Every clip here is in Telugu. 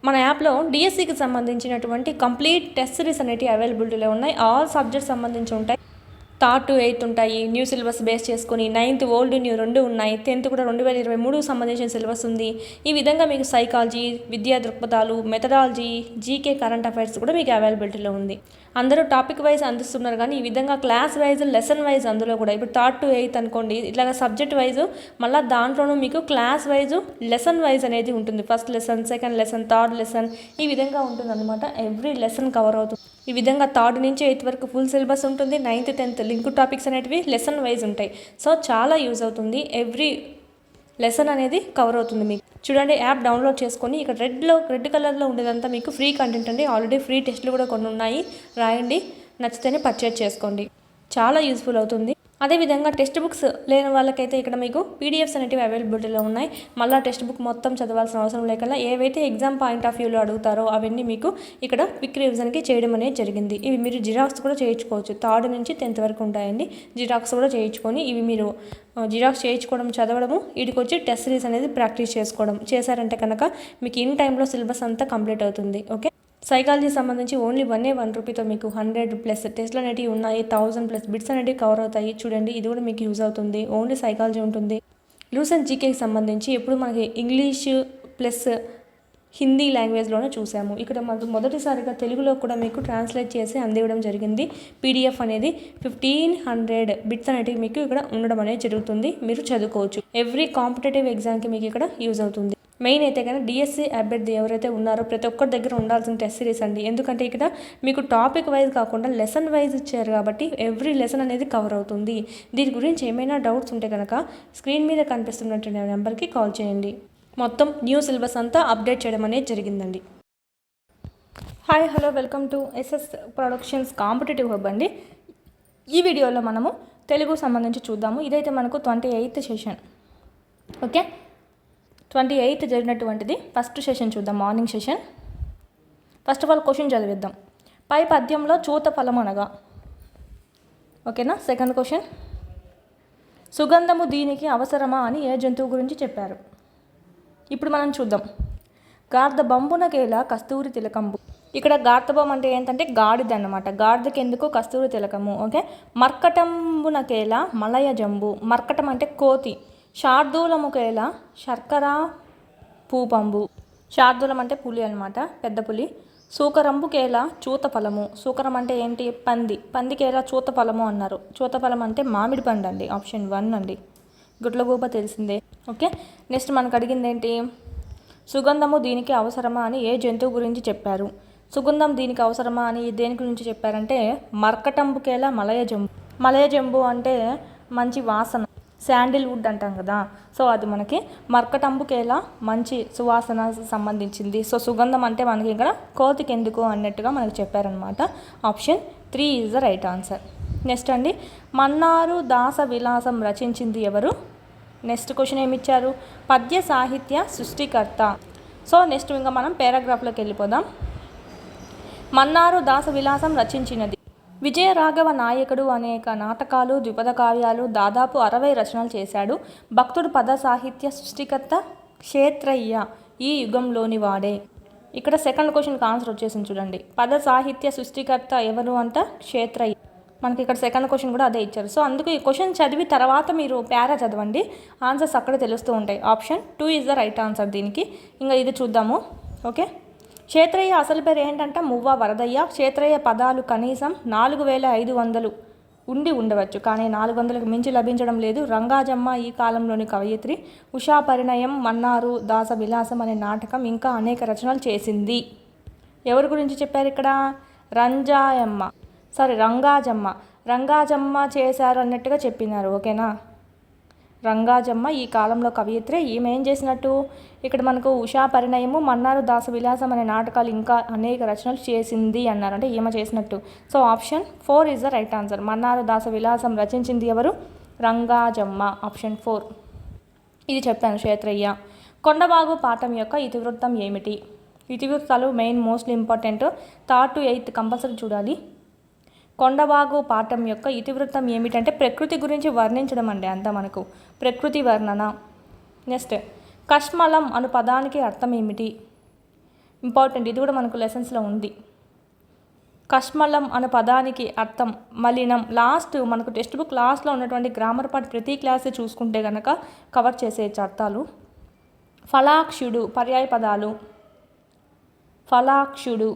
మన యాప్లో డిఎస్సికి సంబంధించినటువంటి కంప్లీట్ టెస్ట్ సిరీస్ అనేవి అవైలబిలిటీలో ఉన్నాయి. ఆల్ సబ్జెక్ట్స్ సంబంధించి ఉంటాయి. థర్డ్ టు ఎయిత్ ఉంటాయి. న్యూ సిలబస్ బేస్ చేసుకుని 9th ఓల్డ్ న్యూ 2 ఉన్నాయి. 10th కూడా 2023 సంబంధించిన సిలబస్ ఉంది. ఈ విధంగా మీకు సైకాలజీ, విద్యా దృక్పథాలు, మెథడాలజీ, జీకే, కరెంట్ అఫైర్స్ కూడా మీకు అవైలబిలిటీలో ఉంది. అందరూ టాపిక్ వైజ్ అందిస్తున్నారు, కానీ ఈ విధంగా క్లాస్ వైజ్, లెసన్ వైజ్ అందులో కూడా ఇప్పుడు థర్డ్ టు ఎయిత్ అనుకోండి, ఇట్లా సబ్జెక్ట్ వైజ్ మళ్ళీ దాంట్లోనూ మీకు క్లాస్ వైజ్, లెసన్ వైజ్ అనేది ఉంటుంది. First lesson, second lesson, third lesson, ఈ విధంగా ఉంటుంది అనమాట. ఎవ్రీ లెసన్ కవర్ అవుతుంది. ఈ విధంగా 3rd నుంచి 8th వరకు ఫుల్ సిలబస్ ఉంటుంది. 9th 10th లింక్ టాపిక్స్ అనేటివి లెసన్ వైజ్ ఉంటాయి. సో చాలా యూజ్ అవుతుంది. ఎవ్రీ లెసన్ అనేది కవర్ అవుతుంది మీకు. చూడండి, యాప్ డౌన్లోడ్ చేసుకొని ఇక్కడ రెడ్ కలర్లో ఉండేదంతా మీకు ఫ్రీ కంటెంట్ అండి. ఆల్రెడీ ఫ్రీ టెస్ట్లు కూడా కొన్ని ఉన్నాయి. రాయండి, నచ్చితేనే పర్చేజ్ చేసుకోండి. చాలా యూస్ఫుల్ అవుతుంది. అదేవిధంగా టెక్స్ట్ బుక్స్ లేని వాళ్ళకైతే ఇక్కడ మీకు పీడిఎఫ్స్ అనేవి అవైలబిలిటీలో ఉన్నాయి. మళ్ళీ టెక్స్ట్ బుక్ మొత్తం చదవాల్సిన అవసరం లేకుండా ఏవైతే ఎగ్జామ్ పాయింట్ ఆఫ్ వ్యూలో అడుగుతారో అవన్నీ మీకు ఇక్కడ క్విక్ రివిజన్కి చేయడం అనేది జరిగింది. ఇవి మీరు జిరాక్స్ కూడా చేయించుకోవచ్చు. 3rd నుంచి 10th వరకు ఉంటాయండి. జిరాక్స్ కూడా చేయించుకొని ఇవి మీరు జిరాక్స్ చేయించుకోవడం, చదవడము, వీటికి వచ్చి టెస్ట్ సిరీస్ అనేది ప్రాక్టీస్ చేసుకోవడం చేశారంటే కనుక మీకు ఇన్ టైంలో సిలబస్ అంతా కంప్లీట్ అవుతుంది. ఓకే, సైకాలజీ సంబంధించి ఓన్లీ 1 రూపీతో మీకు 100+ టెస్ట్లు అనేవి ఉన్నాయి. 1000+ బిట్స్ అనేవి కవర్ అవుతాయి. చూడండి, ఇది కూడా మీకు యూజ్ అవుతుంది. ఓన్లీ సైకాలజీ ఉంటుంది. లూసెంట్ జీకేకి సంబంధించి ఎప్పుడు మనకి ఇంగ్లీష్ ప్లస్ హిందీ లాంగ్వేజ్లోనే చూసాము. ఇక్కడ మనకు మొదటిసారిగా తెలుగులో కూడా మీకు ట్రాన్స్లేట్ చేసి అందివ్వడం జరిగింది. పీడిఎఫ్ అనేది 1500 బిట్స్ అనేవి మీకు ఇక్కడ ఉండడం అనేది జరుగుతుంది. మీరు చదువుకోవచ్చు. ఎవ్రీ కాంపిటేటివ్ ఎగ్జామ్కి మీకు ఇక్కడ యూజ్ అవుతుంది. మెయిన్ అయితే కానీ డిఎస్సి అభ్యర్థి ఎవరైతే ఉన్నారో ప్రతి ఒక్కరి దగ్గర ఉండాల్సిన టెస్ట్ సిరీస్ అండి. ఎందుకంటే ఇక్కడ మీకు టాపిక్ వైజ్ కాకుండా లెసన్ వైజ్ ఇచ్చారు కాబట్టి ఎవ్రీ లెసన్ అనేది కవర్ అవుతుంది. దీని గురించి ఏమైనా డౌట్స్ ఉంటే కనుక స్క్రీన్ మీద కనిపిస్తున్నటువంటి నెంబర్కి కాల్ చేయండి. మొత్తం న్యూ సిలబస్ అంతా అప్డేట్ చేయడం అనేది జరిగిందండి. Hi, hello, welcome to SS productions competitive hub అండి. ఈ వీడియోలో మనము తెలుగు సంబంధించి చూద్దాము. ఇదైతే మనకు 28th సెషన్. ఓకే, 28th జరిగినటువంటిది ఫస్ట్ సెషన్ చూద్దాం, morning session. First of all question చదివిద్దాం. పై పద్యంలో చూత ఫలం అనగా, ఓకేనా. సెకండ్ క్వశ్చన్, సుగంధము దీనికి అవసరమా అని ఏ జంతువు గురించి చెప్పారు. ఇప్పుడు మనం చూద్దాం. గార్ధబంబునకేలా కస్తూరి తిలకంబు. ఇక్కడ గార్ధబం అంటే ఏంటంటే గాడిద అన్నమాట. గాడిదకి ఎందుకు కస్తూరి తిలకము. ఓకే, మర్కటంబునకేలా మలయ జంబు. మర్కటం అంటే కోతి. శార్దూలముకేలా శర్కర పూపంబు. శార్దూలం అంటే పులి అనమాట, పెద్ద పులి. సూకరంబుకేలా చూతఫలము. సూకరం అంటే ఏంటి, పంది. పందికేలా చూతఫలము అన్నారు. చూతఫలం అంటే మామిడి పండు అండి. ఆప్షన్ 1 అండి. గుడ్లగూబ తెలిసిందే. ఓకే, నెక్స్ట్ మనకు అడిగింది ఏంటి, సుగంధము దీనికి అవసరమా అని ఏ జంతువు గురించి చెప్పారు. సుగంధం దీనికి అవసరమా అని దేని గురించి చెప్పారంటే మర్కటంబుకేలా మలయ జంబు. మలయ జంబు అంటే మంచి వాసన, శాండిల్వుడ్ అంటాం కదా. సో అది మనకి మర్కటంబుకేలా మంచి సువాసన సంబంధించింది. సో సుగంధం అంటే మనకి ఇక్కడ కోతికి ఎందుకు అన్నట్టుగా మనకు చెప్పారనమాట. Option 3 is the right answer. Next అండి, మన్నారు దాస విలాసం రచించింది ఎవరు. నెక్స్ట్ క్వశ్చన్ ఏమిచ్చారు, పద్య సాహిత్య సృష్టికర్త. సో నెక్స్ట్ ఇంకా మనం పారాగ్రాఫ్లోకి వెళ్ళిపోదాం. మన్నారు దాస విలాసం రచించినది విజయరాఘవ నాయకుడు. అనేక నాటకాలు, ద్విపద కావ్యాలు, దాదాపు 60 రచనలు చేశాడు. భక్తుడు పద సాహిత్య సృష్టికర్త క్షేత్రయ్య ఈ యుగంలోని వాడే. ఇక్కడ సెకండ్ క్వశ్చన్కి ఆన్సర్ వచ్చేసింది చూడండి. పద సాహిత్య సృష్టికర్త ఎవరు అంట, క్షేత్రయ్య. మనకి ఇక్కడ సెకండ్ క్వశ్చన్ కూడా అదే ఇచ్చారు. సో అందుకు ఈ క్వశ్చన్ చదివి తర్వాత మీరు పారా చదవండి, ఆన్సర్స్ అక్కడ తెలుస్తూ ఉంటాయి. Option 2 is the right answer దీనికి. ఇంకా ఇది చూద్దాము. ఓకే, క్షేత్రయ్య అసలు పేరు ఏంటంటే మువ్వ వరదయ్య. క్షేత్రయ్య పదాలు కనీసం 4500 ఉండి ఉండవచ్చు, కానీ 400కు మించి లభించడం లేదు. రంగాజమ్మ ఈ కాలంలోని కవయిత్రి. ఉషా పరిణయం, మన్నారు దాస విలాసం అనే నాటకం, ఇంకా అనేక రచనలు చేసింది. ఎవరి గురించి చెప్పారు ఇక్కడ, రంగాజమ్మ చేశారు అన్నట్టుగా చెప్పినారు. ఓకేనా, రంగాజమ్మ ఈ కాలంలో కవయిత్రి. ఈమె ఏం చేసినట్టు, ఇక్కడ మనకు ఉషా పరిణయము, మన్నారు దాస విలాసం అనే నాటకాలు, ఇంకా అనేక రచనలు చేసింది అన్నారు, అంటే ఈమె చేసినట్టు. So option 4 is the right answer. Mannaru Dasa Vilasam రచించింది ఎవరు, రంగాజమ్మ. ఆప్షన్ 4. ఇది చెప్పాను, క్షేత్రయ్య. కొండబాగు పాఠం యొక్క ఇతివృత్తం ఏమిటి. ఇతివృత్తాలు main mostly important. 3rd to 8th compulsory చూడాలి. కొండబాగు పాఠం యొక్క ఇతివృత్తం ఏమిటంటే ప్రకృతి గురించి వర్ణించడం అండి, అంతా మనకు ప్రకృతి వర్ణన. నెక్స్ట్, కష్మలం అను పదానికి అర్థం ఏమిటి. ఇంపార్టెంట్, ఇది కూడా మనకు లెసన్స్లో ఉంది. కష్మలం అనే పదానికి అర్థం మలినం. లాస్ట్ మనకు టెక్స్ట్ బుక్ లాస్ట్లో ఉన్నటువంటి గ్రామర్ పార్ట్ ప్రతి క్లాస్ చూసుకుంటే కనుక కవర్ చేసేయచ్చు అర్థాలు. ఫలాక్షుడు పర్యాయ పదాలు. ఫలాక్షుడు,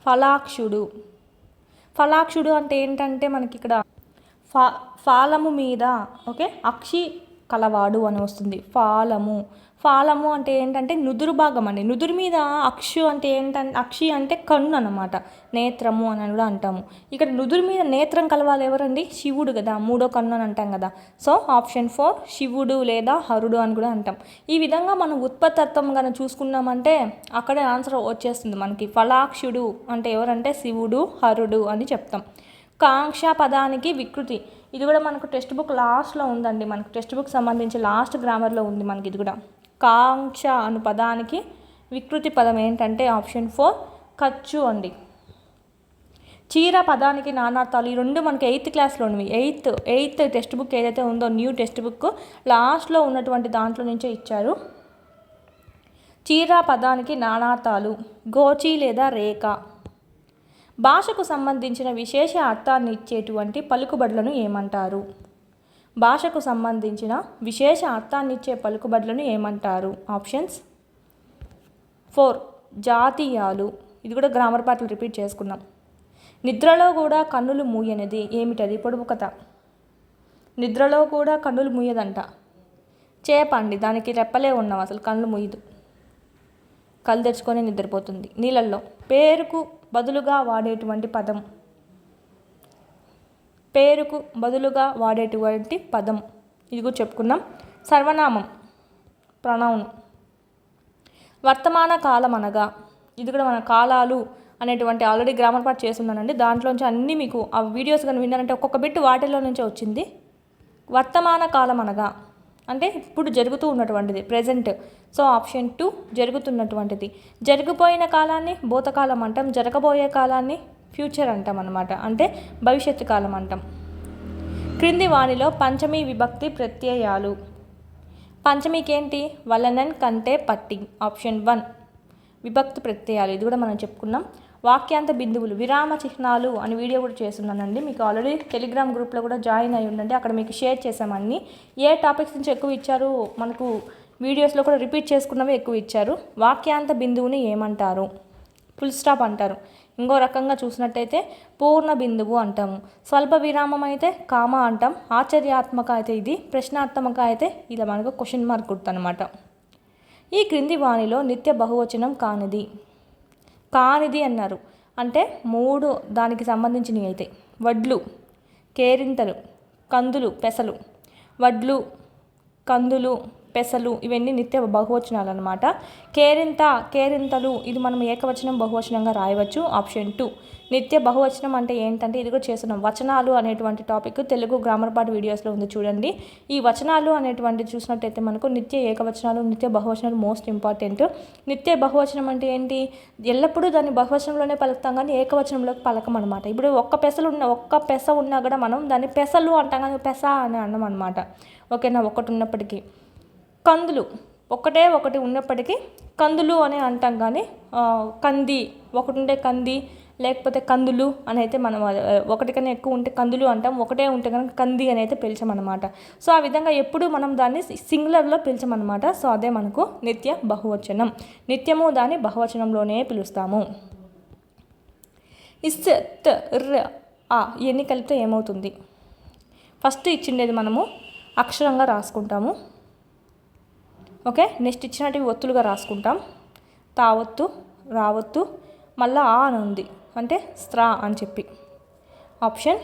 ఫలాక్షుడు, ఫలాక్షుడు అంటే ఏంటంటే మనకి ఇక్కడ ఫాలము మీద ఓకే అక్షి కలవాడు అని వస్తుంది. ఫాలము, ఫాలము అంటే ఏంటంటే నుదురు భాగం అండి. నుదురు మీద అక్షు అంటే ఏంటంటే అక్షి అంటే కన్ను అనమాట, నేత్రము అని కూడా అంటాము. ఇక్కడ నుదురు మీద నేత్రం కలవాలి ఎవరండి? శివుడు కదా, మూడో కన్ను అని అంటాం కదా. సో ఆప్షన్ 4 శివుడు లేదా హరుడు అని కూడా అంటాం. ఈ విధంగా మనం ఉత్పత్తత్వం కనుక చూసుకున్నామంటే అక్కడే ఆన్సర్ వచ్చేస్తుంది మనకి. ఫలాక్షుడు అంటే ఎవరంటే శివుడు, హరుడు అని చెప్తాం. కాంక్ష పదానికి వికృతి, ఇది కూడా మనకు టెక్స్ట్ బుక్ లాస్ట్లో ఉందండి. మనకు టెక్స్ట్ బుక్ సంబంధించి లాస్ట్ గ్రామర్లో ఉంది మనకి ఇది కూడా. కాంక్ష అను పదానికి వికృతి పదం ఏంటంటే ఆప్షన్ 4 ఖర్చు అండి. చీర పదానికి నానార్థాలు, ఈ రెండు మనకి 8th క్లాస్లో ఉన్నవి. ఎయిత్ టెక్స్ట్ బుక్ ఏదైతే ఉందో న్యూ టెక్స్ట్ బుక్ లాస్ట్లో ఉన్నటువంటి దాంట్లో నుంచే ఇచ్చారు. చీర పదానికి నానార్థాలు గోచి లేదా రేఖ. భాషకు సంబంధించిన విశేష అర్థాన్ని ఇచ్చేటువంటి పలుకుబడులను ఏమంటారు? భాషకు సంబంధించిన విశేష అర్థాన్ని ఇచ్చే పలుకుబడులను ఏమంటారు? ఆప్షన్స్ 4 జాతీయాలు. ఇది కూడా గ్రామర్ పార్ట్లు రిపీట్ చేసుకున్నాం. నిద్రలో కూడా కన్నులు మూయనిది ఏమిటది? పొడుపు కథ. నిద్రలో కూడా కన్నులు మూయదంట. చేప అండి, దానికి రెప్పలే ఉన్నాం, అసలు కళ్ళు మూయదు, కళ్ళు తెచ్చుకొని నిద్రపోతుంది నీళ్ళల్లో. పేరుకు బదులుగా వాడేటువంటి పదం, పేరుకు బదులుగా వాడేటువంటి పదం ఇది కూడా చెప్పుకున్నాం. సర్వనామం ప్రొనౌన్. వర్తమాన కాలం అనగా, ఇది కూడా మన కాలాలు అనేటువంటి ఆల్రెడీ గ్రామర్ పార్ట్ చేస్తున్నానండి. దాంట్లోంచి అన్నీ మీకు ఆ వీడియోస్ కానీ విన్నారంటే ఒక్కొక్క బిట్ వాటిలో నుంచే వచ్చింది. వర్తమాన కాలం అనగా అంటే ఇప్పుడు జరుగుతూ ఉన్నటువంటిది, ప్రెజెంట్. So option 2 జరుగుతున్నటువంటిది. జరిగిపోయిన కాలాన్ని భూతకాలం అంటాం, జరగబోయే కాలాన్ని ఫ్యూచర్ అంటాం అన్నమాట, అంటే భవిష్యత్తు కాలం అంటాం. క్రింది వానిలో పంచమీ విభక్తి ప్రత్యయాలు. పంచమీకి ఏంటి? వలనన్ కంటే పట్టి. ఆప్షన్ 1 విభక్తి ప్రత్యయాలు, ఇది కూడా మనం చెప్పుకున్నాం. వాక్యాంత బిందువులు విరామ చిహ్నాలు అని వీడియో కూడా చేస్తున్నానండి. మీకు ఆల్రెడీ టెలిగ్రామ్ గ్రూప్లో కూడా జాయిన్ అయ్యి ఉండండి, అక్కడ మీకు షేర్ చేసామన్నీ. ఏ టాపిక్స్ నుంచి ఎక్కువ ఇచ్చారు మనకు వీడియోస్లో కూడా రిపీట్ చేసుకున్నవి ఎక్కువ ఇచ్చారు. వాక్యాంత బిందువుని ఏమంటారు? ఫుల్ స్టాప్ అంటారు. ఇంకో రకంగా చూసినట్టయితే పూర్ణ బిందువు అంటాము. స్వల్ప విరామం అయితే కామ అంటాం. ఆశ్చర్యాత్మక అయితే ఇది, ప్రశ్నాత్మక అయితే ఇలా మనకు క్వశ్చన్ మార్క్ గుర్తనమాట. ఈ క్రింది వాణిలో నిత్య బహువచనం కానిది. కానిది అన్నారు అంటే 3 దానికి సంబంధించినవి అయితే వడ్లు, కేరింతలు, కందులు, పెసలు. వడ్లు, కందులు, పెసలు ఇవన్నీ నిత్య బహువచనాలు అనమాట. కేరింతలు ఇది మనం ఏకవచనం బహువచనంగా రాయవచ్చు. ఆప్షన్ 2 నిత్య బహువచనం అంటే ఏంటంటే ఇది కూడా చేస్తున్నాం. వచనాలు అనేటువంటి టాపిక్ తెలుగు గ్రామర్ పార్ట్ వీడియోస్లో ఉంది చూడండి. ఈ వచనాలు అనేటువంటి చూసినట్టయితే మనకు నిత్య ఏకవచనాలు, నిత్య బహువచనాలు మోస్ట్ ఇంపార్టెంట్. నిత్య బహువచనం అంటే ఏంటి? ఎల్లప్పుడూ దాన్ని బహువచనంలోనే పలుకుతాం కానీ ఏకవచనంలోకి పలకం అనమాట. ఇప్పుడు ఒక్క పెస ఉన్నా కూడా మనం దాన్ని పెసలు అంటాం కానీ పెస అని అన్నాం అనమాట. ఓకేనా? ఒకటి ఉన్నప్పటికీ. కందులు ఒకటి ఉన్నప్పటికీ కందులు అని అంటాం కానీ కంది ఒకటి ఉంటే కంది, లేకపోతే కందులు అని అయితే మనం ఒకటి కన్నా ఎక్కువ ఉంటే కందులు అంటాం, ఒకటే ఉంటే కనుక కంది అని అయితే పిలిచామన్నమాట. సో ఆ విధంగా ఎప్పుడు మనం దాన్ని సింగులర్లో పిలిచామన్నమాట. సో అదే మనకు నిత్య బహువచనం. నిత్యము దాన్ని బహువచనంలోనే పిలుస్తాము. ఇవన్నీ కలిపితే ఏమవుతుంది? ఫస్ట్ ఇచ్చిండేది మనము అక్షరంగా రాసుకుంటాము. ఓకే, నెక్స్ట్ ఇచ్చినటివి ఒత్తులుగా రాసుకుంటాం. తావొత్తు, రావొత్తు, మళ్ళీ ఆ అని ఉంది అంటే స్త్రా అని చెప్పి. ఆప్షన్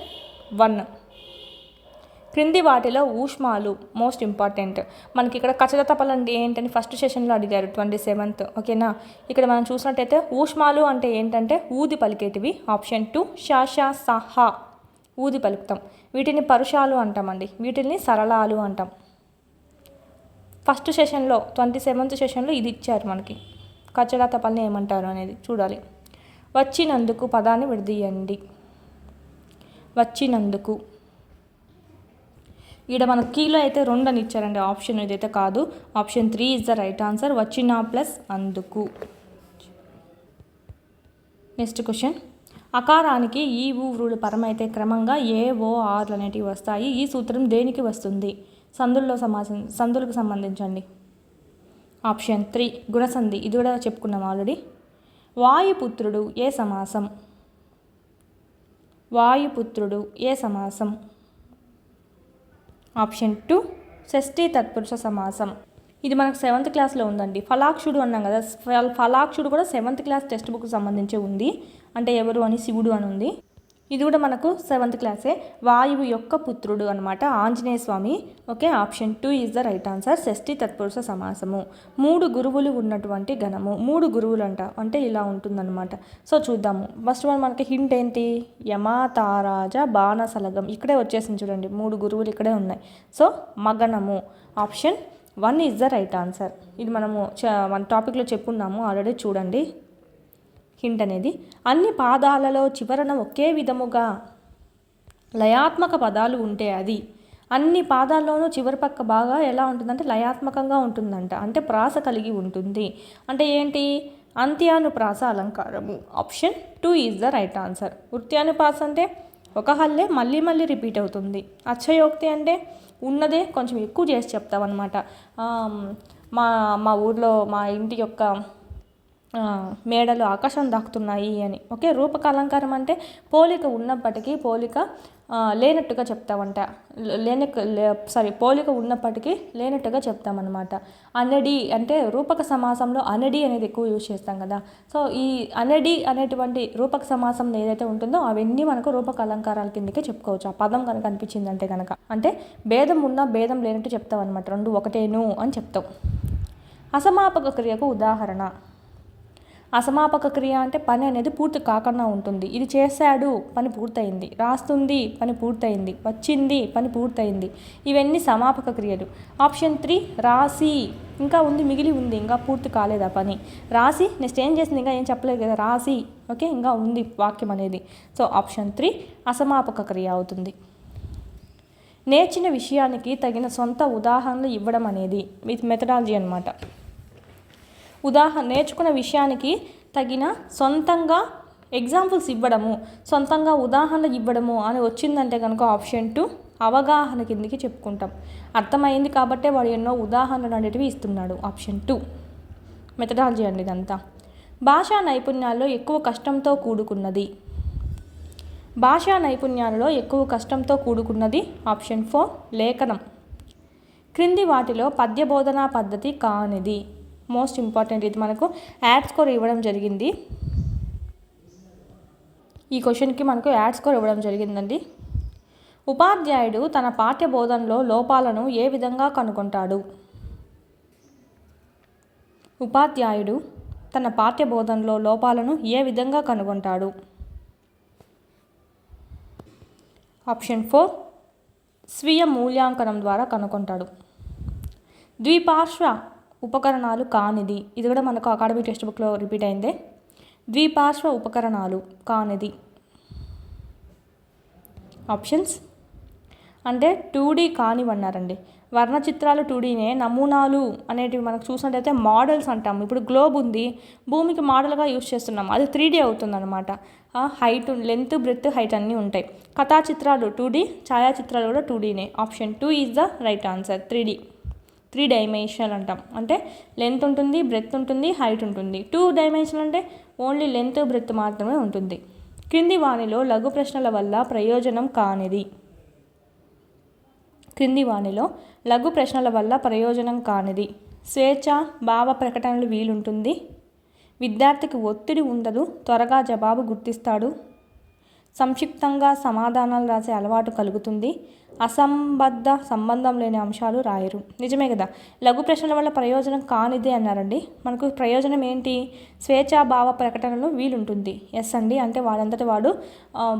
1. క్రింది వాటిలో ఊష్మాలు మోస్ట్ ఇంపార్టెంట్. మనకి ఇక్కడ కచదతపలు అంటే ఏంటని ఫస్ట్ సెషన్లో అడిగారు 27th. ఓకేనా? ఇక్కడ మనం చూసినట్టయితే ఊష్మాలు అంటే ఏంటంటే ఊది పలికేటివి. ఆప్షన్ 2 షా సహా ఊది పలుకుతాం. వీటిని పరుషాలు అంటామండి, వీటిని సరళాలు అంటాం. ఫస్ట్ సెషన్లో 27th సెషన్లో ఇది ఇచ్చారు మనకి. కచదతపల్ని ఏమంటారు అనేది చూడాలి. వచ్చినందుకు పదాన్ని విడదీయండి. వచ్చినందుకు. ఈడ మన కీలో అయితే 2 అని ఇచ్చారండి, ఆప్షన్ ఇదైతే కాదు. Option 3 is the right answer. వచ్చిన ప్లస్ అందుకు. నెక్స్ట్ క్వశ్చన్, అకారానికి ఈ ఊరులు పరమైతే క్రమంగా ఏ ఓ ఆర్లు అనేటివి వస్తాయి. ఈ సూత్రం దేనికి వస్తుంది? సందులకు సంబంధించండి. ఆప్షన్ 3 గుణసంధి. ఇది కూడా చెప్పుకున్నాం ఆల్రెడీ. వాయుపుత్రుడు ఏ సమాసం? వాయుపుత్రుడు ఏ సమాసం? ఆప్షన్ 2 షష్ఠీ తత్పురుష సమాసం. ఇది మనకు 7th క్లాస్లో ఉందండి. ఫలాక్షుడు అన్నాం కదా, ఫలాక్షుడు కూడా 7th క్లాస్ టెక్స్ట్ బుక్కి సంబంధించి ఉంది. అంటే ఎవరు అని శివుడు అని ఉంది. ఇది కూడా మనకు 7th క్లాసే. వాయువు యొక్క పుత్రుడు అనమాట, Anjaneya Swami. Okay, option 2 is the right answer. షష్ఠీ తత్పురుష సమాసము. 3 గురువులు ఉన్నటువంటి గణము. 3 గురువులు అంటే ఇలా ఉంటుందన్నమాట. సో చూద్దాము. ఫస్ట్ వన్ మనకి హింట్ ఏంటి? యమ, తారాజ, బాణసలగం. ఇక్కడే వచ్చేసింది చూడండి, 3 గురువులు ఇక్కడే ఉన్నాయి. సో మగనము. Option 1 is the right answer. ఇది మనము మన టాపిక్లో చెప్పుకున్నాము ఆల్రెడీ, చూడండి హింట్ అనేది. అన్ని పాదాలలో చివరన ఒకే విధముగా లయాత్మక పదాలు ఉంటే అది. అన్ని పాదాల్లోనూ చివరి పక్క బాగా ఎలా ఉంటుందంటే లయాత్మకంగా ఉంటుందంట, అంటే ప్రాస కలిగి ఉంటుంది. అంటే ఏంటి? అంత్యానుప్రాస అలంకారము. Option 2 is the right answer. వృత్యానుప్రాస అంటే ఒక హల్లే మళ్ళీ మళ్ళీ రిపీట్ అవుతుంది. అచ్చయోక్తి అంటే ఉన్నదే కొంచెం ఎక్కువ చేసి చెప్తామన్నమాట. మా ఊర్లో మా ఇంటి యొక్క మేడలు ఆకాశం దాక్కుతున్నాయి అని. ఓకే, రూపక అలంకారం అంటే పోలిక ఉన్నప్పటికీ పోలిక లేనట్టుగా చెప్తామంట. పోలిక ఉన్నప్పటికీ లేనట్టుగా చెప్తామన్నమాట. అనడి అంటే రూపక సమాసంలో అనడి అనేది ఎక్కువ యూజ్ చేస్తాం కదా. సో ఈ అనడి అనేటువంటి రూపక సమాసం ఏదైతే ఉంటుందో అవన్నీ మనకు రూపక అలంకారాల కిందకే చెప్పుకోవచ్చు. ఆ పదం కనుక అనిపించిందంటే కనుక, అంటే భేదం ఉన్నా భేదం లేనట్టు చెప్తాం అనమాట. 2 ఒకటేను అని చెప్తాం. అసమాపక క్రియకు ఉదాహరణ. అసమాపక క్రియ అంటే పని అనేది పూర్తి కాకుండా ఉంటుంది. ఇది చేశాడు, పని పూర్తయింది. రాస్తుంది, పని పూర్తయింది. వచ్చింది, పని పూర్తయింది. ఇవన్నీ సమాపక క్రియలు. ఆప్షన్ 3 రాసి ఇంకా ఉంది, మిగిలి ఉంది, ఇంకా పూర్తి కాలేదా పని. రాసి నెక్స్ట్ ఏం చేసింది, ఇంకా ఏం చెప్పలేదు కదా, రాసి. ఓకే, ఇంకా ఉంది వాక్యం అనేది. సో ఆప్షన్ 3 అసమాపక క్రియ అవుతుంది. నేర్చిన విషయానికి తగిన సొంత ఉదాహరణలు ఇవ్వడం అనేది మెథడాలజీ అనమాట. నేర్చుకున్న విషయానికి తగిన సొంతంగా ఎగ్జాంపుల్స్ ఇవ్వడము, సొంతంగా ఉదాహరణలు ఇవ్వడము అని వచ్చిందంటే కనుక ఆప్షన్ 2 అవగాహన కిందికి చెప్పుకుంటాం. అర్థమైంది కాబట్టే వాడు ఎన్నో ఉదాహరణలు అనేటివి ఇస్తున్నాడు. ఆప్షన్ 2 మెథడాలజీ అండి ఇదంతా. భాషా నైపుణ్యాల్లో ఎక్కువ కష్టంతో కూడుకున్నది. భాషా నైపుణ్యాలలో ఎక్కువ కష్టంతో కూడుకున్నది. ఆప్షన్ 4 లేఖనం. క్రింది వాటిలో పద్య బోధనా పద్ధతి కానిది. మోస్ట్ ఇంపార్టెంట్, ఇది మనకు యాడ్ స్కోర్ ఇవ్వడం జరిగింది. ఈ క్వశ్చన్కి మనకు యాడ్ స్కోర్ ఇవ్వడం జరిగిందండి. ఉపాధ్యాయుడు తన పాఠ్య బోధనలో లోపాలను ఏ విధంగా కనుగొంటాడు? ఉపాధ్యాయుడు తన పాఠ్య బోధనలో లోపాలను ఏ విధంగా కనుగొంటాడు? ఆప్షన్ 4 స్వీయ మూల్యాంకనం ద్వారా కనుగొంటాడు. ద్విపార్శ్వ ఉపకరణాలు కానిది. ఇది కూడా మనకు అకాడమిక్ టెక్స్ట్ బుక్లో రిపీట్ అయిందే. ద్విపార్శ్వ ఉపకరణాలు కానిది. ఆప్షన్స్ అంటే 2D కానివన్నారండి. వర్ణ చిత్రాలు 2Dనే. నమూనాలు అనేటివి మనకు చూసినట్టయితే మోడల్స్ అంటాము. ఇప్పుడు గ్లోబ్ ఉంది, భూమికి మోడల్గా యూజ్ చేస్తున్నాము, అది 3D అవుతుందన్నమాట. హైట్, లెంత్, బ్రెత్, హైట్ అన్నీ ఉంటాయి. కథా చిత్రాలు 2D, ఛాయాచిత్రాలు కూడా 2Dనే. Option 2 is the right answer. 3 dimensional అంటాం. అంటే లెంత్ ఉంటుంది, బ్రెత్ ఉంటుంది, హైట్ ఉంటుంది. 2 డైమెన్షనల్ అంటే ఓన్లీ లెంత్, బ్రెత్ మాత్రమే ఉంటుంది. క్రింది వాణిలో లఘు ప్రశ్నల వల్ల ప్రయోజనం కానిది. క్రింది వాణిలో లఘు ప్రశ్నల వల్ల ప్రయోజనం కానిది. స్వేచ్ఛ భావ ప్రకటనలు వీలుంటుంది. విద్యార్థికి ఒత్తిడి ఉండదు, త్వరగా జవాబు గుర్తిస్తాడు. సంక్షిప్తంగా సమాధానాలు రాసే అలవాటు కలుగుతుంది. అసంబద్ధ సంబంధం లేని అంశాలు రాయరు. నిజమే కదా, లఘు ప్రశ్నల వల్ల ప్రయోజనం కానిదే అన్నారండి. మనకు ప్రయోజనం ఏంటి? స్వేచ్ఛా భావ ప్రకటనలు వీలుంటుంది. ఎస్ అండి, అంటే వాడంతటి వాడు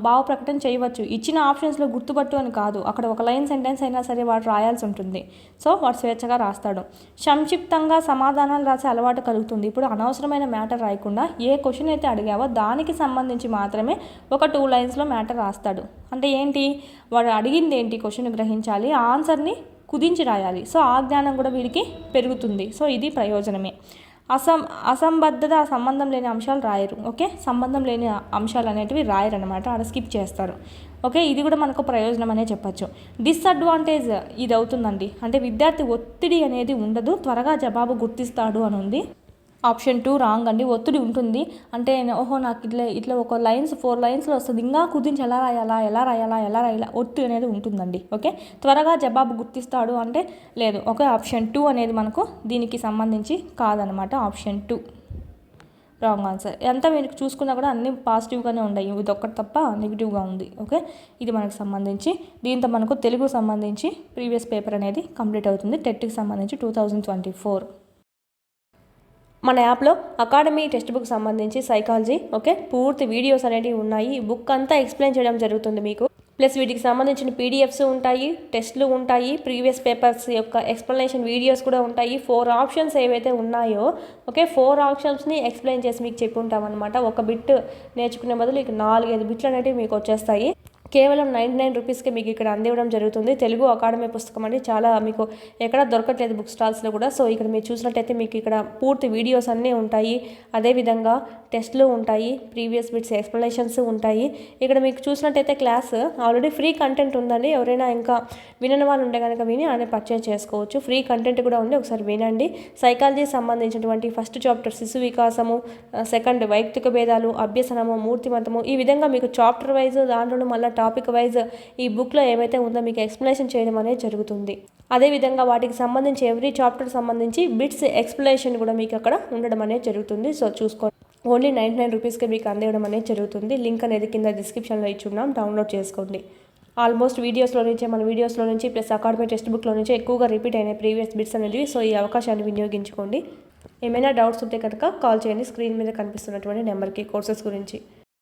భావ ప్రకటన చేయవచ్చు. ఇచ్చిన ఆప్షన్స్లో గుర్తుపట్టు అని కాదు, అక్కడ ఒక లైన్ సెంటెన్స్ అయినా సరే వాడు రాయాల్సి ఉంటుంది. సో వాడు స్వేచ్ఛగా రాస్తాడు. సంక్షిప్తంగా సమాధానాలు రాసే అలవాటు కలుగుతుంది. ఇప్పుడు అనవసరమైన మ్యాటర్ రాయకుండా ఏ క్వశ్చన్ అయితే అడిగావో దానికి సంబంధించి మాత్రమే ఒక 2 లైన్స్లో మ్యాటర్ రాస్తాడు. అంటే ఏంటి, వాడు అడిగింది ఏంటి క్వశ్చన్ గ్రహించాలి, ఆ ఆన్సర్ని కుదించి రాయాలి. సో ఆ జ్ఞానం కూడా వీడికి పెరుగుతుంది. సో ఇది ప్రయోజనమే. అసంబద్ధత, సంబంధం లేని అంశాలు రాయరు. ఓకే, సంబంధం లేని అంశాలు అనేటివి రాయరు అనమాట, ఆడ స్కిప్ చేస్తారు. ఓకే, ఇది కూడా మనకు ప్రయోజనం అనే చెప్పచ్చు. డిసడ్వాంటేజ్ ఇది అవుతుందండి, అంటే విద్యార్థి ఒత్తిడి అనేది ఉండదు, త్వరగా జవాబు గుర్తిస్తాడు అని ఉంది. ఆప్షన్ 2 రాంగ్ అండి. ఒత్తిడి ఉంటుంది అంటే నాకు ఇట్లా ఒక 4 లైన్స్లో వస్తుంది, ఇంకా కుదించి ఎలా రాయాలా ఒత్తిడి అనేది ఉంటుందండి. ఓకే, త్వరగా జవాబు గుర్తిస్తాడు అంటే లేదు. ఓకే, ఆప్షన్ 2 అనేది మనకు దీనికి సంబంధించి కాదనమాట. Option 2 wrong answer. ఎంత మీరు చూసుకున్నా కూడా అన్నీ పాజిటివ్గానే ఉన్నాయి, ఇది ఒక్కటి తప్ప నెగిటివ్గా ఉంది. ఓకే, ఇది మనకు సంబంధించి, దీంతో మనకు తెలుగు సంబంధించి ప్రీవియస్ పేపర్ అనేది కంప్లీట్ అవుతుంది. టెట్కి సంబంధించి 2024. మన యాప్లో అకాడమీ టెక్స్ట్ బుక్ సంబంధించి సైకాలజీ ఓకే పూర్తి వీడియోస్ అనేవి ఉన్నాయి. ఈ బుక్ అంతా ఎక్స్ప్లెయిన్ చేయడం జరుగుతుంది మీకు. ప్లస్ వీటికి సంబంధించిన పీడిఎఫ్స్ ఉంటాయి, టెస్ట్లు ఉంటాయి, ప్రీవియస్ పేపర్స్ యొక్క ఎక్స్ప్లెనేషన్ వీడియోస్ కూడా ఉంటాయి. 4 ఆప్షన్స్ ఏవైతే ఉన్నాయో ఓకే 4 ఆప్షన్స్ని ఎక్స్ప్లెయిన్ చేసి మీకు చెప్పి ఉంటామన్నమాట. ఒక బిట్ నేర్చుకునే బదులు ఇక 4-5 బిట్లు అనేవి మీకు వచ్చేస్తాయి. కేవలం 99 రూపీస్కి మీకు ఇక్కడ అందివ్వడం జరుగుతుంది. తెలుగు అకాడమీ పుస్తకం అండి, చాలా మీకు ఎక్కడ దొరకట్లేదు బుక్ స్టాల్స్లో కూడా. సో ఇక్కడ మీరు చూసినట్టయితే మీకు ఇక్కడ పూర్తి వీడియోస్ అన్నీ ఉంటాయి, అదేవిధంగా టెస్ట్లు ఉంటాయి, ప్రీవియస్ బిట్స్ ఎక్స్ప్లెనేషన్స్ ఉంటాయి. ఇక్కడ మీకు చూసినట్టయితే క్లాస్ ఆల్రెడీ ఫ్రీ కంటెంట్ ఉందండి, ఎవరైనా ఇంకా వినని వాళ్ళు ఉంటే కనుక విని ఆయన పర్చేజ్ చేసుకోవచ్చు. ఫ్రీ కంటెంట్ కూడా ఉంది, ఒకసారి వినండి. సైకాలజీ సంబంధించినటువంటి ఫస్ట్ చాప్టర్ శిశు వికాసము, సెకండ్ వైయక్తిక భేదాలు, అభ్యసనము, మూర్తిమతము, ఈ విధంగా మీకు చాప్టర్ వైజ్ దాంట్లోనూ మళ్ళీ టాపిక్ వైజ్ ఈ బుక్లో ఏమైతే ఉందో మీకు ఎక్స్ప్లెనేషన్ చేయడం అనేది జరుగుతుంది. అదేవిధంగా వాటికి సంబంధించి ఎవ్రీ చాప్టర్ సంబంధించి బిట్స్ ఎక్స్ప్లెనేషన్ కూడా మీకు అక్కడ ఉండడం అనేది జరుగుతుంది. సో చూసుకోండి, ఓన్లీ 99 రూపీస్కి మీకు అందివ్వడం అనేది జరుగుతుంది. లింక్ అనేది కింద డిస్క్రిప్షన్లో ఇచ్చున్నాం, డౌన్లోడ్ చేసుకోండి. ఆల్మోస్ట్ మన వీడియోస్లో నుంచి ప్లస్ అకాడమీ టెక్స్ట్ బుక్లో నుంచి ఎక్కువగా రిపీట్ అయిన ప్రీవియస్ బిట్స్ అనేది. సో ఈ అవకాశాన్ని వినియోగించుకోండి. ఏమైనా డౌట్స్ ఉంటే కనుక కాల్ చేయండి, స్క్రీన్ మీద కనిపిస్తున్నటువంటి నెంబర్కి కోర్సెస్ గురించి.